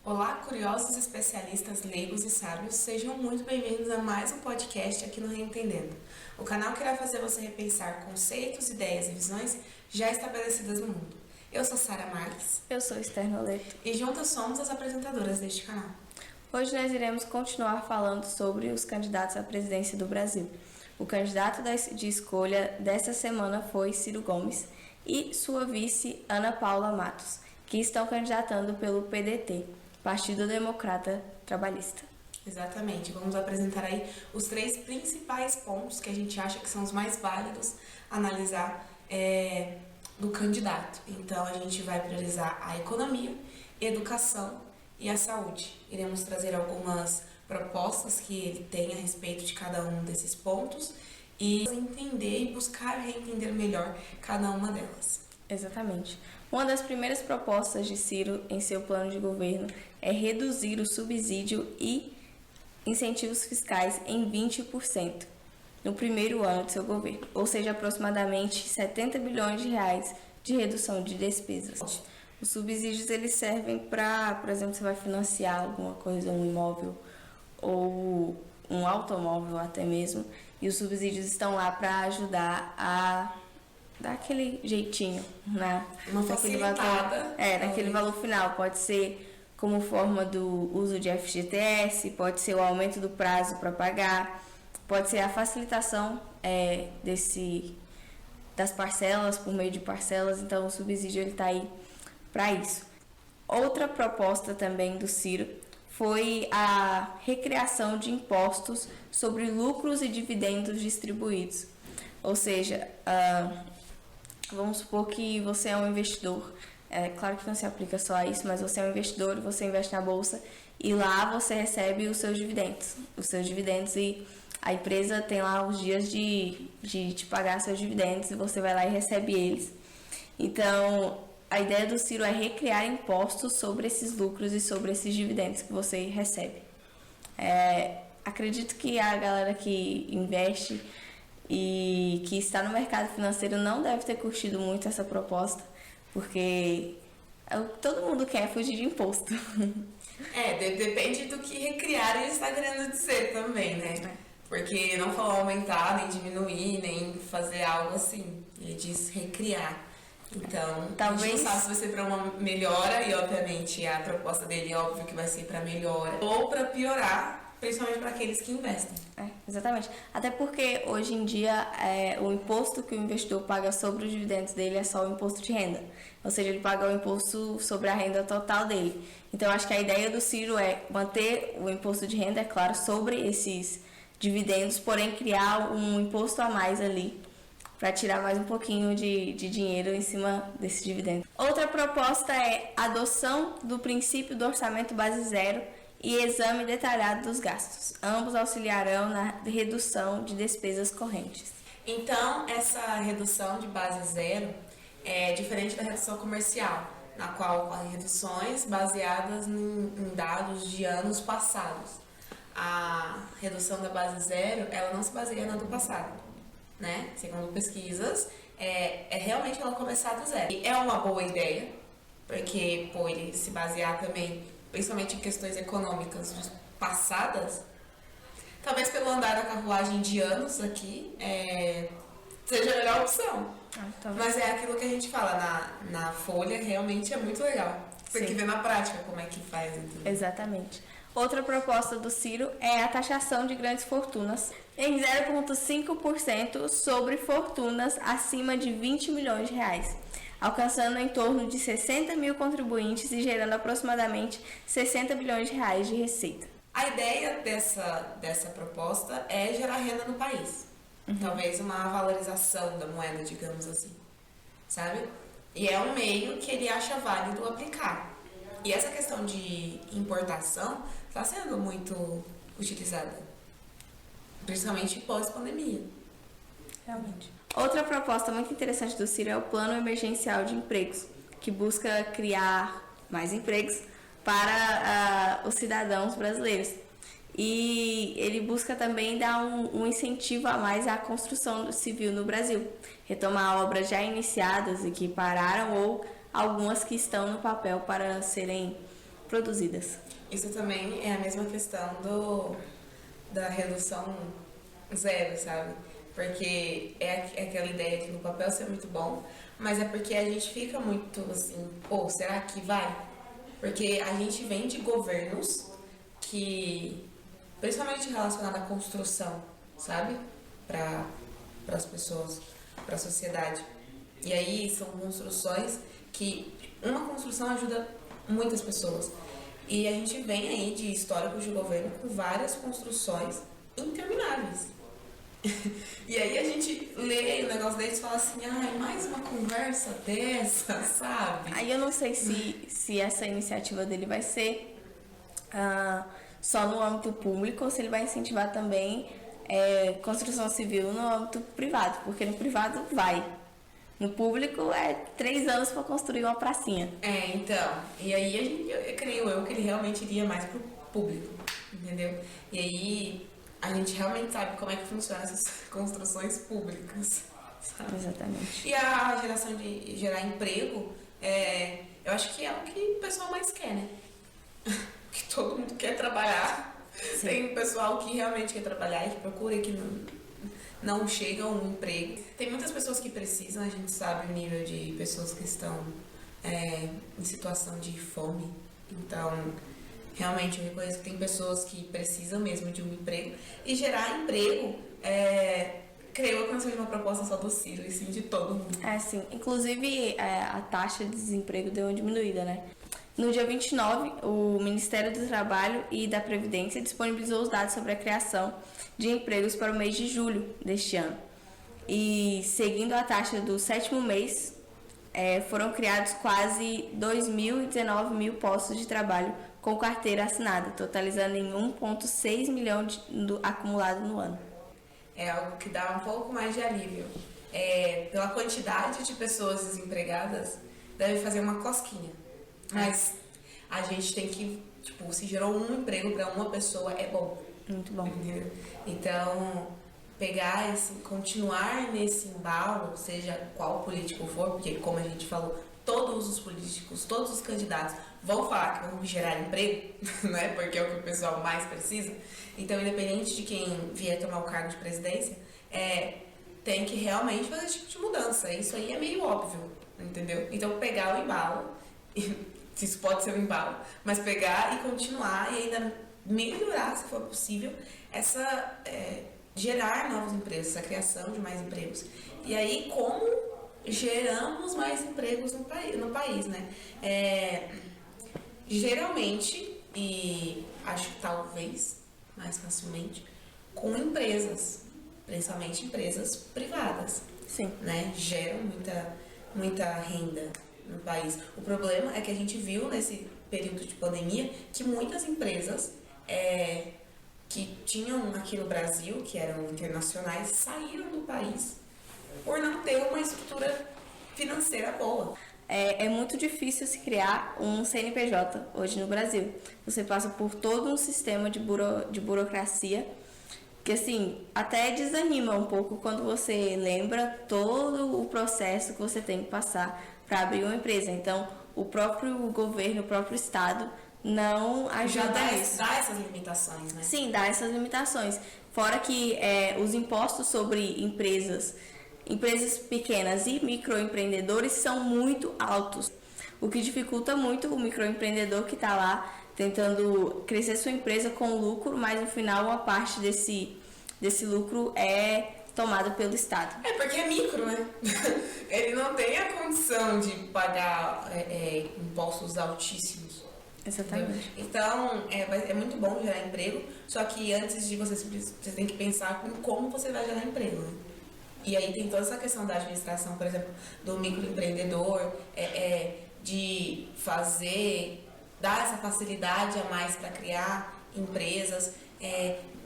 Olá, curiosos, especialistas, leigos e sábios, sejam muito bem-vindos a mais um podcast aqui no Reentendendo, o canal que irá fazer você repensar conceitos, ideias e visões já estabelecidas no mundo. Eu sou Sara Marques. Eu sou Esther Noleto. E juntas somos as apresentadoras deste canal. Hoje nós iremos continuar falando sobre os candidatos à presidência do Brasil. O candidato de escolha desta semana foi Ciro Gomes e sua vice Ana Paula Matos, que estão candidatando pelo PDT, Partido Democrata Trabalhista. Exatamente, vamos apresentar aí os 3 principais pontos que a gente acha que são os mais válidos a analisar do candidato. Então a gente vai priorizar a economia, educação e a saúde. Iremos trazer algumas propostas que ele tem a respeito de cada um desses pontos e entender e buscar reentender melhor cada uma delas. Exatamente. Uma das primeiras propostas de Ciro em seu plano de governo é reduzir o subsídio e incentivos fiscais em 20% no primeiro ano de seu governo, ou seja, aproximadamente 70 bilhões de reais de redução de despesas. Os subsídios eles servem para, por exemplo, você vai financiar alguma coisa, um imóvel ou um automóvel até mesmo, e os subsídios estão lá para ajudar a dar aquele jeitinho uma facilitada naquele valor final. Pode ser como forma do uso de FGTS, pode ser o aumento do prazo para pagar, pode ser a facilitação das parcelas, por meio de parcelas. Então o subsídio ele está aí para isso. Outra proposta também do Ciro foi a recriação de impostos sobre lucros e dividendos distribuídos. Ou seja, vamos supor que você é um investidor. É claro que não se aplica só a isso, mas você é um investidor, você investe na bolsa e lá você recebe os seus dividendos. E a empresa tem lá os dias de te pagar seus dividendos e você vai lá e recebe eles. Então, a ideia do Ciro é recriar impostos sobre esses lucros e sobre esses dividendos que você recebe. Acredito que a galera que investe e que está no mercado financeiro não deve ter curtido muito essa proposta, porque todo mundo quer fugir de imposto. Depende do que recriar ele está querendo dizer também, né? Porque não falou aumentar, nem diminuir, nem fazer algo assim. Ele diz recriar. Então, talvez a gente não sabe se vai ser para uma melhora, e obviamente a proposta dele é óbvio que vai ser para melhora, ou para piorar, principalmente para aqueles que investem. Exatamente. Até porque hoje em dia o imposto que o investidor paga sobre os dividendos dele é só o imposto de renda. Ou seja, ele paga o imposto sobre a renda total dele. Então, acho que a ideia do Ciro é manter o imposto de renda, é claro, sobre esses dividendos, porém criar um imposto a mais ali para tirar mais um pouquinho de dinheiro em cima desse dividendo. Outra proposta é a adoção do princípio do orçamento base zero e exame detalhado dos gastos. Ambos auxiliarão na redução de despesas correntes. Então, essa redução de base zero é diferente da redução comercial, na qual ocorrem reduções baseadas em dados de anos passados. A redução da base zero, ela não se baseia na do passado, né? Segundo pesquisas, realmente ela começar do zero. E é uma boa ideia, porque por ele se basear também, principalmente em questões econômicas passadas, talvez pelo andar da carruagem de anos aqui, seja a melhor opção. Mas é aquilo que a gente fala, na folha realmente é muito legal. Tem que ver na prática como é que faz. Entendeu? Exatamente. Outra proposta do Ciro é a taxação de grandes fortunas em 0,5% sobre fortunas acima de 20 milhões de reais, alcançando em torno de 60 mil contribuintes e gerando aproximadamente 60 bilhões de reais de receita. A ideia dessa proposta é gerar renda no país. Talvez uma valorização da moeda, digamos assim, sabe? E é um meio que ele acha válido aplicar. E essa questão de importação está sendo muito utilizada, principalmente pós-pandemia. Realmente. Outra proposta muito interessante do Ciro é o Plano Emergencial de Empregos, que busca criar mais empregos para os cidadãos brasileiros. E ele busca também dar um incentivo a mais à construção civil no Brasil, retomar obras já iniciadas e que pararam ou algumas que estão no papel para serem produzidas. Isso também é a mesma questão da redução zero, sabe? Porque é aquela ideia de no papel ser muito bom, mas é porque a gente fica muito assim, pô, será que vai? Porque a gente vem de governos que, principalmente relacionado à construção, sabe? Para as pessoas, para a sociedade. E aí são construções que uma construção ajuda muitas pessoas. E a gente vem aí de históricos de governo com várias construções intermináveis. E aí a gente lê o negócio deles e fala assim, ai, mais uma conversa dessa, sabe? Aí eu não sei se essa iniciativa dele vai ser só no âmbito público ou se ele vai incentivar também construção civil no âmbito privado, porque no privado vai. No público é 3 anos para construir uma pracinha. Então, e aí eu creio que ele realmente iria mais pro público, entendeu? E aí a gente realmente sabe como é que funcionam essas construções públicas, sabe? Exatamente. E a geração de gerar emprego, eu acho que é o que o pessoal mais quer, né? Que todo mundo quer trabalhar. Sim. Tem um pessoal que realmente quer trabalhar e que procura e que não chega a um emprego. Tem muitas pessoas que precisam, a gente sabe o nível de pessoas que estão em situação de fome. Então, realmente, eu reconheço que tem pessoas que precisam mesmo de um emprego. E gerar emprego, creio que não seja uma proposta só do Ciro, e sim de todo mundo. Sim. Inclusive, a taxa de desemprego deu uma diminuída, né? No dia 29, o Ministério do Trabalho e da Previdência disponibilizou os dados sobre a criação de empregos para o mês de julho deste ano. E, seguindo a taxa do 7º mês, foram criados quase 2.019 mil postos de trabalho com carteira assinada, totalizando em 1,6 milhão acumulado no ano. É algo que dá um pouco mais de alívio. Pela quantidade de pessoas desempregadas, deve fazer uma cosquinha. Mas a gente tem que, se gerou um emprego para uma pessoa, é bom. Muito bom. Entendeu? Então, pegar continuar nesse embalo, seja qual político for, porque como a gente falou, todos os políticos, todos os candidatos vão falar que vão gerar emprego, né? Porque é o que o pessoal mais precisa. Então, independente de quem vier tomar o cargo de presidência, tem que realmente fazer esse tipo de mudança. Isso aí é meio óbvio, entendeu? Então, pegar o embalo, isso pode ser um embalo, mas pegar e continuar e ainda melhorar, se for possível, gerar novos empregos, essa criação de mais empregos. E aí, como geramos mais empregos no país, né? Geralmente, e acho que talvez mais facilmente, com empresas, principalmente empresas privadas. Sim. Né? Geram muita renda no país. O problema é que a gente viu nesse período de pandemia que muitas empresas que tinham aqui no Brasil, que eram internacionais, saíram do país por não ter uma estrutura financeira boa. É muito difícil se criar um CNPJ hoje no Brasil. Você passa por todo um sistema de burocracia que, assim, até desanima um pouco quando você lembra todo o processo que você tem que passar para abrir uma empresa. Então, o próprio governo, o próprio Estado não ajuda nisso. Dá essas limitações, né? Sim, dá essas limitações. Fora que os impostos sobre empresas pequenas e microempreendedores são muito altos, o que dificulta muito o microempreendedor que está lá tentando crescer sua empresa com lucro, mas no final uma parte desse lucro é tomada pelo Estado. Porque é micro, né? Ele não tem a condição de pagar impostos altíssimos. Exatamente. Então, é muito bom gerar emprego, só que antes de você tem que pensar em como você vai gerar emprego, né? E aí tem toda essa questão da administração, por exemplo, do microempreendedor, de dar essa facilidade a mais para criar empresas,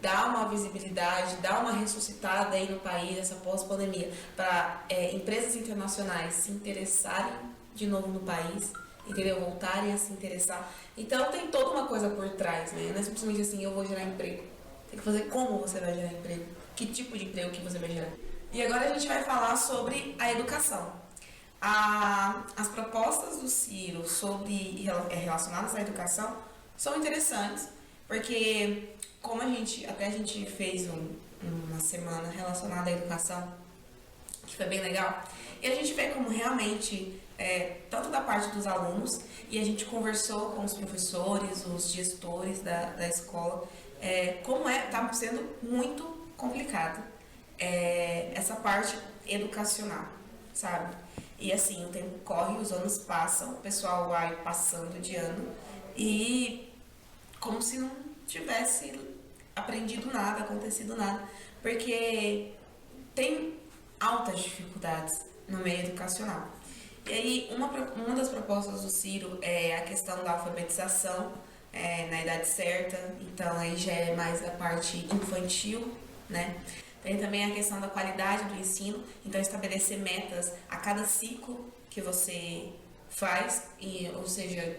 dar uma visibilidade, dar uma ressuscitada aí no país, essa pós-pandemia, para empresas internacionais se interessarem de novo no país, entendeu? Voltarem a se interessar. Então tem toda uma coisa por trás, né? Não é simplesmente assim, eu vou gerar emprego. Tem que fazer como você vai gerar emprego, que tipo de emprego que você vai gerar. E agora a gente vai falar sobre a educação. As propostas do Ciro relacionadas à educação são interessantes, porque como a gente fez uma semana relacionada à educação, que foi bem legal, e a gente vê como realmente, tanto da parte dos alunos, e a gente conversou com os professores, os gestores da escola, como tá sendo muito complicado essa parte educacional, sabe? E assim, o tempo corre, os anos passam, o pessoal vai passando de ano e como se não tivesse aprendido nada, acontecido nada, porque tem altas dificuldades no meio educacional. E aí, uma das propostas do Ciro é a questão da alfabetização na idade certa, então aí já é mais da parte infantil, né? Tem também a questão da qualidade do ensino, então estabelecer metas a cada ciclo que você faz, ou seja,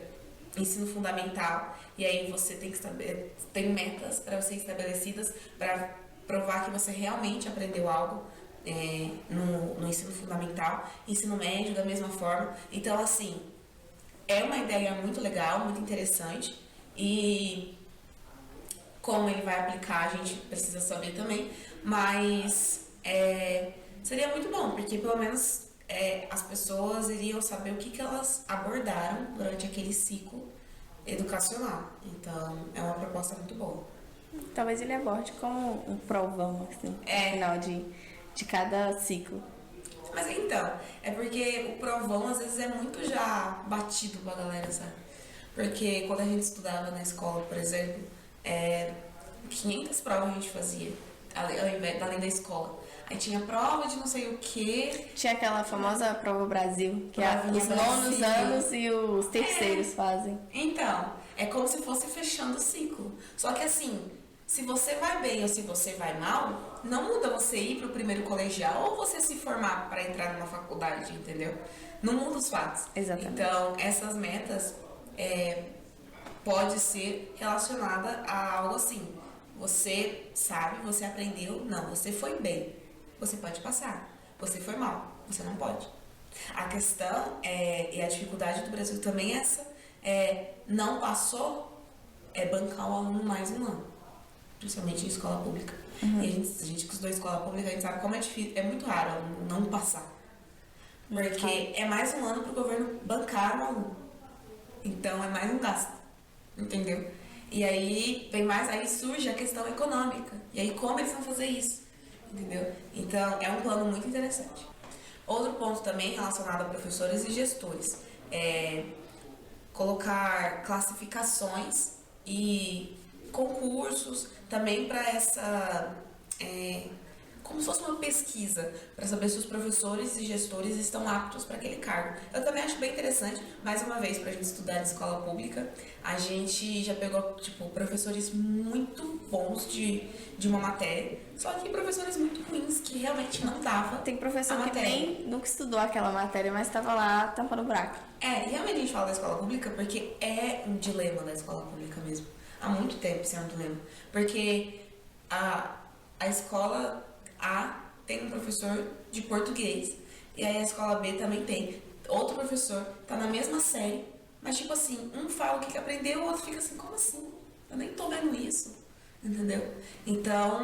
ensino fundamental, e aí você tem metas para ser estabelecidas para provar que você realmente aprendeu algo no ensino fundamental, ensino médio da mesma forma. Então, assim, é uma ideia muito legal, muito interessante, e como ele vai aplicar a gente precisa saber também, mas seria muito bom, porque pelo menos as pessoas iriam saber o que elas abordaram durante aquele ciclo educacional. Então, é uma proposta muito boa. Talvez ele aborde como um provão, assim, no final de cada ciclo. Mas então, é porque o provão às vezes é muito já batido pra galera, sabe? Porque quando a gente estudava na escola, por exemplo, 500 provas a gente fazia, além da escola. Aí tinha prova de não sei o que. Tinha aquela famosa Prova Brasil, que os nonos anos e os terceiros fazem. Então, é como se fosse fechando o ciclo. Só que assim, se você vai bem ou se você vai mal, não muda você ir pro primeiro colegial ou você se formar para entrar numa faculdade, entendeu? Não muda os fatos. Exatamente. Então, essas metas pode ser relacionada a algo assim. Você sabe, você aprendeu, não, você foi bem, você pode passar. Você foi mal, você não pode. A questão e a dificuldade do Brasil também é essa, não passou, bancar o aluno mais um ano, principalmente em escola pública. Uhum. E a gente que estudou em escola pública, a gente sabe como é difícil, é muito raro o aluno não passar. Porque é mais um ano para o governo bancar o aluno. Então é mais um gasto, entendeu? E aí aí surge a questão econômica. E aí como eles vão fazer isso? Entendeu? Então é um plano muito interessante. Outro ponto também relacionado a professores e gestores é colocar classificações e concursos também para essa como se fosse uma pesquisa para saber se os professores e gestores estão aptos para aquele cargo. Eu também acho bem interessante, mais uma vez, para a gente estudar em escola pública, a gente já pegou, professores muito bons de uma matéria, só que professores muito ruins, que realmente não dava. Tem professor que nem nunca estudou aquela matéria, mas estava lá tampando o buraco. E realmente a gente fala da escola pública porque é um dilema da escola pública mesmo. Há muito tempo isso é um dilema. Porque a escola A tem um professor de português. E aí a escola B também tem. Outro professor tá na mesma série, mas tipo assim, um fala o que aprendeu, o outro fica assim, como assim? Eu nem tô vendo isso. Entendeu? Então,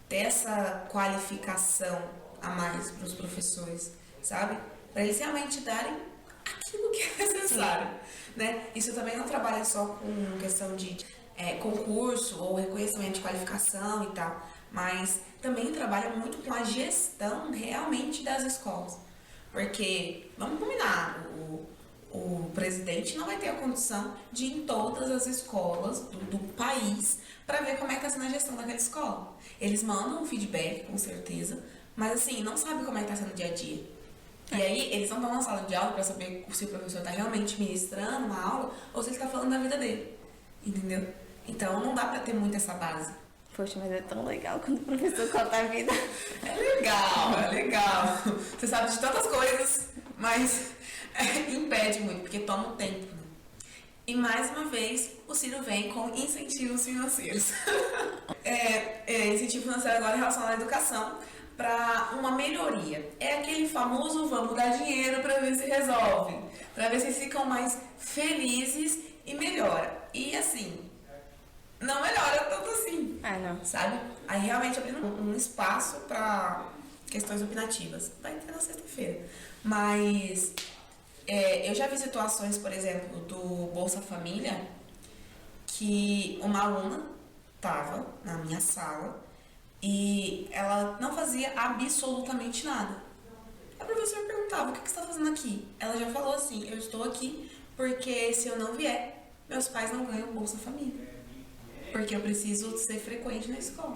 ter essa qualificação a mais para os professores, sabe? Para eles realmente darem aquilo que é necessário, né? Isso também não trabalha só com questão de concurso ou reconhecimento de qualificação e tal, mas também trabalha muito com a gestão realmente das escolas. Porque, vamos combinar, o presidente não vai ter a condição de ir em todas as escolas do país para ver como é que está sendo a gestão daquela escola. Eles mandam um feedback, com certeza, mas assim, não sabe como é que está sendo o dia a dia. E aí, eles não estão na sala de aula para saber se o professor está realmente ministrando uma aula ou se ele está falando da vida dele. Entendeu? Então, não dá para ter muito essa base. Poxa, mas é tão legal quando o professor conta a vida. É legal. Você sabe de tantas coisas, mas impede muito, porque toma um tempo. Né? E mais uma vez, o Ciro vem com incentivos financeiros. Incentivo financeiro agora relacionado à educação, para uma melhoria. É aquele famoso vamos dar dinheiro para ver se resolve, para ver se eles ficam mais felizes e melhora. E assim, não melhora tanto assim, não. sabe? Aí realmente abrindo um espaço para questões opinativas. Vai ter na sexta-feira. Mas eu já vi situações, por exemplo, do Bolsa Família, que uma aluna estava na minha sala e ela não fazia absolutamente nada. A professora perguntava, o que você está fazendo aqui? Ela já falou assim, eu estou aqui porque se eu não vier, meus pais não ganham Bolsa Família. Porque eu preciso ser frequente na escola.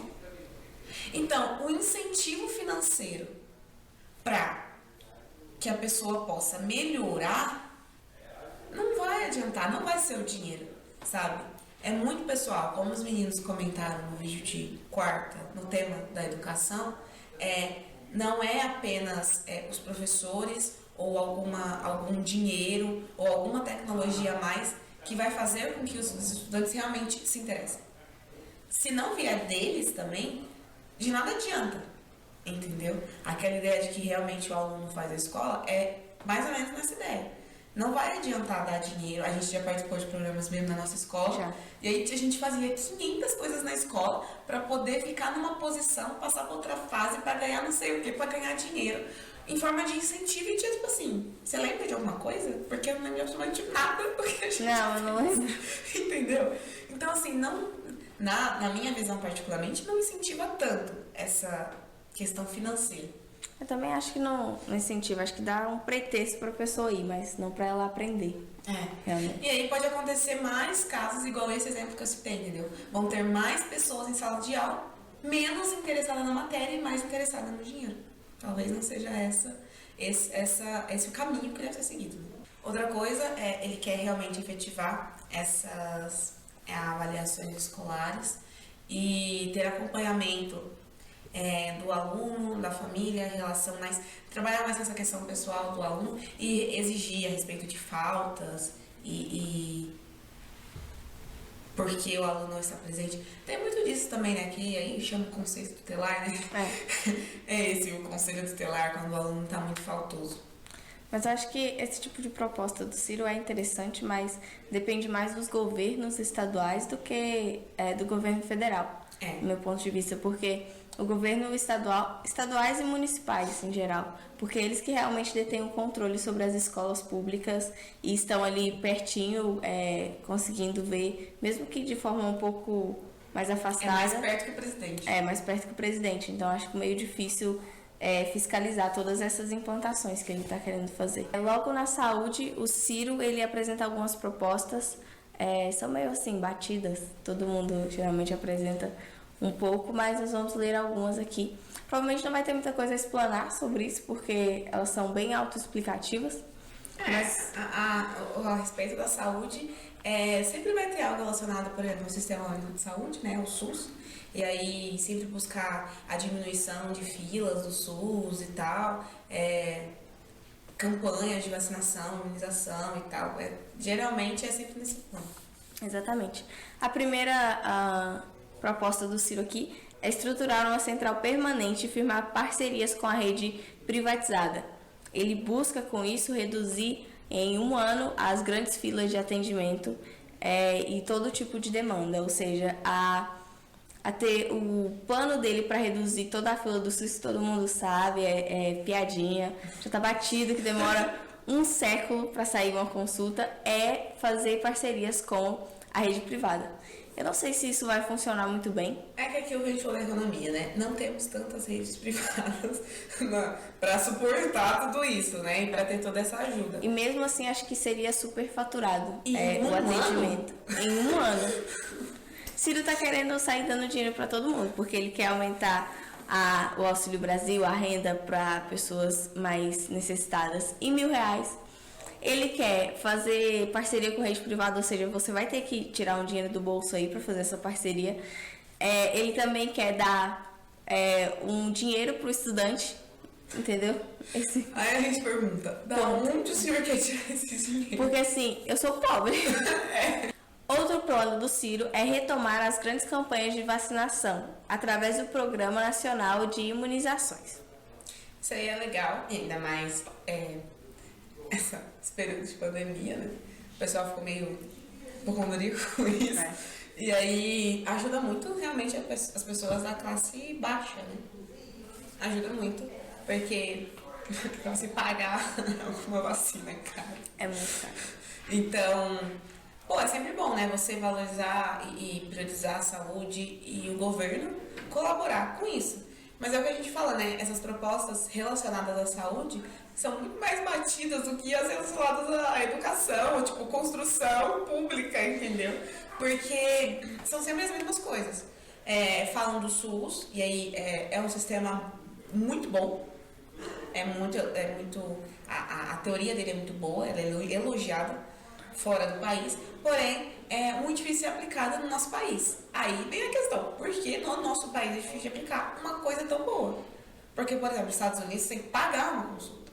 Então, o incentivo financeiro para que a pessoa possa melhorar não vai adiantar, não vai ser o dinheiro, sabe? É muito pessoal, como os meninos comentaram no vídeo de quarta, no tema da educação, não é apenas os professores ou algum dinheiro ou alguma tecnologia a mais que vai fazer com que os estudantes realmente se interessem. Se não vier deles também, de nada adianta, entendeu? Aquela ideia de que realmente o aluno faz a escola é mais ou menos nessa ideia. Não vai adiantar dar dinheiro. A gente já participou de programas mesmo na nossa escola. Já. E aí a gente fazia 500 coisas na escola para poder ficar numa posição, passar para outra fase para ganhar não sei o que, para ganhar dinheiro. Em forma de incentivo e tipo assim, você lembra de alguma coisa? Porque eu não lembro absolutamente nada do que a gente Não, eu não lembro. Entendeu? Então assim, não, na minha visão particularmente, não incentiva tanto essa questão financeira. Eu também acho que não incentiva, acho que dá um pretexto para a pessoa ir, mas não para ela aprender. Realmente. E aí pode acontecer mais casos igual esse exemplo que eu citei, entendeu? Vão ter mais pessoas em sala de aula, menos interessadas na matéria e mais interessadas no dinheiro. Talvez não seja esse o caminho que deve ser seguido. Outra coisa ele quer realmente efetivar essas avaliações escolares e ter acompanhamento do aluno, da família, trabalhar mais nessa questão pessoal do aluno e exigir a respeito de faltas e porque o aluno não está presente. Tem muito disso também, né? Que aí chama o conselho tutelar, né? É esse o conselho tutelar quando o aluno está muito faltoso. Mas eu acho que esse tipo de proposta do Ciro é interessante, mas depende mais dos governos estaduais do que do governo federal, do meu ponto de vista, porque o governo estaduais e municipais em geral, porque eles que realmente detêm o controle sobre as escolas públicas e estão ali pertinho, conseguindo ver, mesmo que de forma um pouco mais afastada. Mais perto que o presidente. Mais perto que o presidente. Então acho que meio difícil fiscalizar todas essas implantações que ele está querendo fazer. Logo na saúde, o Ciro ele apresenta algumas propostas, são meio assim batidas, todo mundo geralmente apresenta um pouco, mas nós vamos ler algumas aqui. Provavelmente não vai ter muita coisa a explanar sobre isso, porque elas são bem autoexplicativas. Mas a respeito da saúde, sempre vai ter algo relacionado, por exemplo, ao Sistema Único de Saúde, né, o SUS, e aí sempre buscar a diminuição de filas do SUS e tal, campanhas de vacinação, imunização e tal. Geralmente é sempre nesse plano. Exatamente. A primeira proposta do Ciro aqui é estruturar uma central permanente e firmar parcerias com a rede privatizada. Ele busca, com isso, reduzir em um ano as grandes filas de atendimento e todo tipo de demanda, ou seja, a ter o plano dele para reduzir toda a fila do SUS, que todo mundo sabe, piadinha, já tá batido, que demora um século para sair uma consulta, fazer parcerias com a rede privada. Eu não sei se isso vai funcionar muito bem. É que aqui a gente falou da economia, né? Não temos tantas redes privadas para suportar tudo isso, né? E para ter toda essa ajuda. E mesmo assim, acho que seria superfaturado o atendimento. Em um ano. Ciro tá querendo sair dando dinheiro para todo mundo, porque ele quer aumentar o Auxílio Brasil, a renda para pessoas mais necessitadas em R$1.000. Ele quer fazer parceria com rede privada, ou seja, você vai ter que tirar um dinheiro do bolso aí para fazer essa parceria. Ele também quer dar um dinheiro para o estudante, entendeu? Aí a gente pergunta, da onde o senhor quer tirar esse dinheiro? Porque assim, eu sou pobre. Outro plano do Ciro é retomar as grandes campanhas de vacinação através do Programa Nacional de Imunizações. Isso aí é legal, e ainda mais esse período de pandemia, né? O pessoal ficou meio hipocondríaco com isso. E aí ajuda muito realmente as pessoas da classe baixa, né? Ajuda muito, porque pra você pagar alguma vacina é caro. É muito caro. Então, é sempre bom, né? Você valorizar e priorizar a saúde e o governo colaborar com isso. Mas é o que a gente fala, né? Essas propostas relacionadas à saúde são muito mais batidas do que as relacionadas à educação, tipo, construção pública, entendeu? Porque são sempre as mesmas coisas. Falam do SUS, e aí é um sistema muito bom. A teoria dele é muito boa, ela é elogiada fora do país, porém é muito difícil de ser aplicada no nosso país. Aí vem a questão, por que no nosso país é difícil de aplicar uma coisa tão boa? Porque, por exemplo, nos Estados Unidos você tem que pagar uma consulta.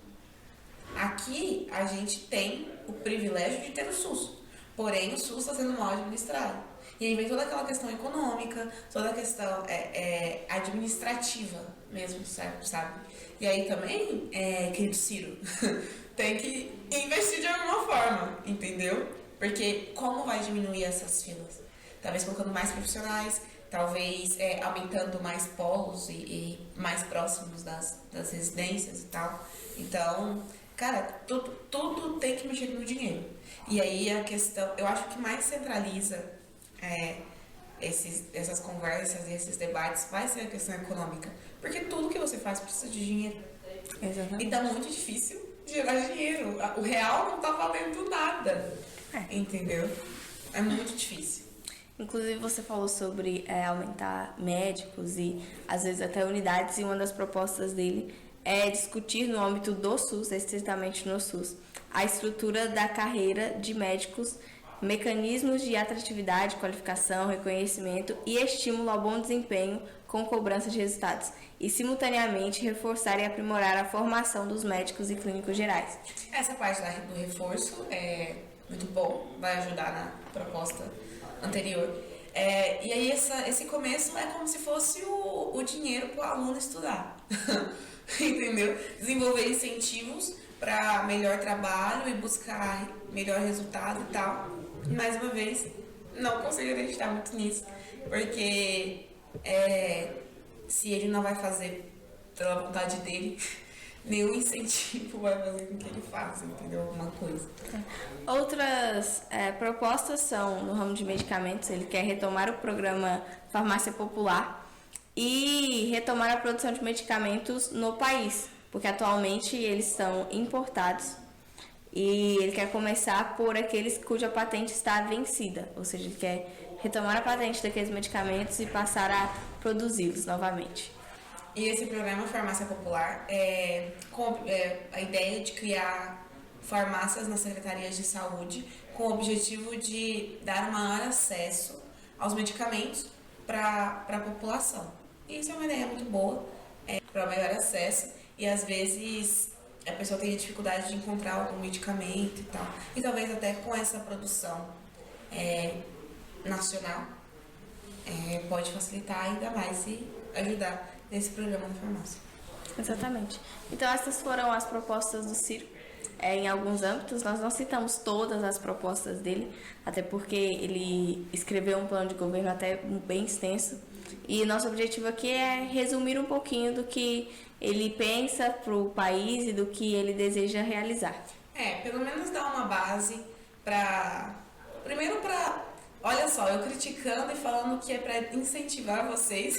Aqui a gente tem o privilégio de ter o SUS, porém o SUS está sendo mal administrado. E aí vem toda aquela questão econômica, toda a questão administrativa mesmo, sabe? E aí também, querido Ciro, tem que investir de alguma forma, entendeu? Porque como vai diminuir essas filas? Talvez colocando mais profissionais, talvez aumentando mais polos e mais próximos das residências e tal. Então, cara, tudo tem que mexer no dinheiro. E aí a questão, eu acho que mais centraliza essas conversas e esses debates vai ser a questão econômica. Porque tudo que você faz precisa de dinheiro. Exatamente. E tá muito difícil gerar dinheiro. O real não tá valendo nada. Entendeu? É muito difícil. Inclusive você falou sobre aumentar médicos e às vezes até unidades, e uma das propostas dele é discutir no âmbito do SUS, estritamente no SUS, a estrutura da carreira de médicos, mecanismos de atratividade, qualificação, reconhecimento e estímulo ao bom desempenho com cobrança de resultados, e simultaneamente reforçar e aprimorar a formação dos médicos e clínicos gerais. Essa parte do reforço é muito bom, vai ajudar na proposta anterior. E aí esse começo é como se fosse o dinheiro para o aluno estudar, entendeu? Desenvolver incentivos para melhor trabalho e buscar melhor resultado e tal. Mais uma vez, não consigo acreditar muito nisso, porque se ele não vai fazer pela vontade dele, nenhum incentivo vai fazer com que ele faça, entendeu? Alguma coisa. Outras propostas são no ramo de medicamentos. Ele quer retomar o programa Farmácia Popular e retomar a produção de medicamentos no país, porque atualmente eles são importados. E ele quer começar por aqueles cuja patente está vencida, ou seja, ele quer retomar a patente daqueles medicamentos e passar a produzi-los novamente. E esse programa Farmácia Popular com a ideia de criar farmácias nas secretarias de saúde com o objetivo de dar maior acesso aos medicamentos para a população. E isso é uma ideia muito boa para melhor acesso, e às vezes a pessoa tem dificuldade de encontrar algum medicamento e tal. E talvez até com essa produção nacional pode facilitar ainda mais e ajudar nesse programa da farmácia. Exatamente. Então essas foram as propostas do Ciro. Em alguns âmbitos, nós não citamos todas as propostas dele, até porque ele escreveu um plano de governo até bem extenso. E nosso objetivo aqui é resumir um pouquinho do que ele pensa para o país e do que ele deseja realizar. Pelo menos dar uma base para... Primeiro para... Olha só, eu criticando e falando que é para incentivar vocês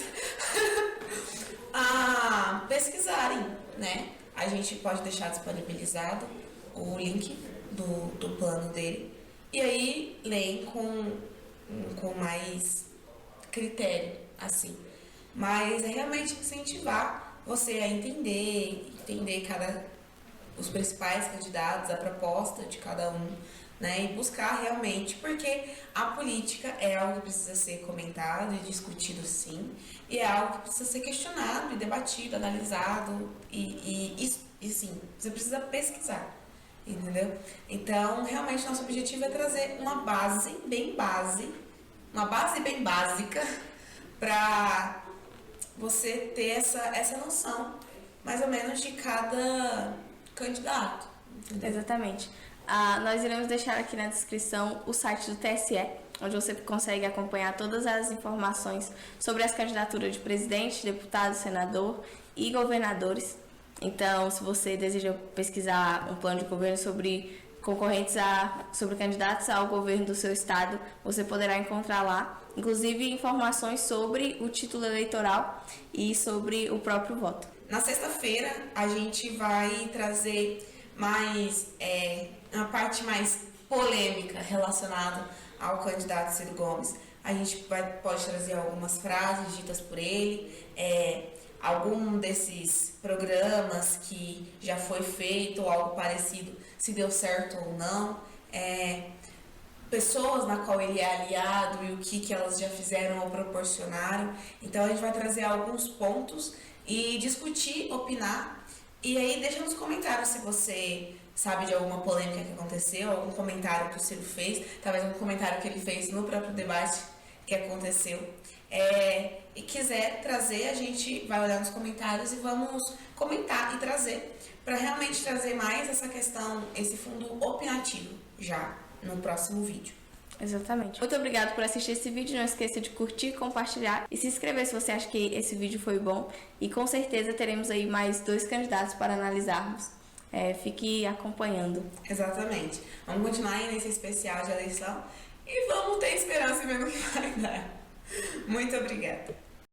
a pesquisarem, né? A gente pode deixar disponibilizado o link do plano dele. E aí, leem com mais critério, assim. Mas é realmente incentivar você a entender os principais candidatos, a proposta de cada um, né? E buscar realmente, porque a política é algo que precisa ser comentado e discutido, sim, e é algo que precisa ser questionado e debatido, analisado, e sim, você precisa pesquisar. entendeu? Então, realmente, nosso objetivo é trazer uma base bem básica, para você ter essa noção, mais ou menos, de cada candidato. Entendeu? Exatamente. Nós iremos deixar aqui na descrição o site do TSE, onde você consegue acompanhar todas as informações sobre as candidaturas de presidente, deputado, senador e governadores. Então, se você deseja pesquisar um plano de governo sobre sobre candidatos ao governo do seu estado, você poderá encontrar lá, inclusive, informações sobre o título eleitoral e sobre o próprio voto. Na sexta-feira, a gente vai trazer uma parte mais polêmica relacionada ao candidato Ciro Gomes. A gente pode trazer algumas frases ditas por ele, algum desses programas que já foi feito ou algo parecido, se deu certo ou não, pessoas na qual ele é aliado e o que elas já fizeram ou proporcionaram. Então a gente vai trazer alguns pontos e discutir, opinar. E aí deixa nos comentários se você sabe de alguma polêmica que aconteceu, algum comentário que o Ciro fez, talvez um comentário que ele fez no próprio debate que aconteceu. E quiser trazer, a gente vai olhar nos comentários e vamos comentar e trazer, para realmente trazer mais essa questão, esse fundo opinativo já no próximo vídeo. Exatamente. Muito obrigado por assistir esse vídeo. Não esqueça de curtir, compartilhar e se inscrever se você acha que esse vídeo foi bom. E com certeza teremos aí mais 2 candidatos para analisarmos. Fique acompanhando. Exatamente. Vamos continuar aí nesse especial de eleição e vamos ter esperança em ver no que vai dar. Muito obrigada.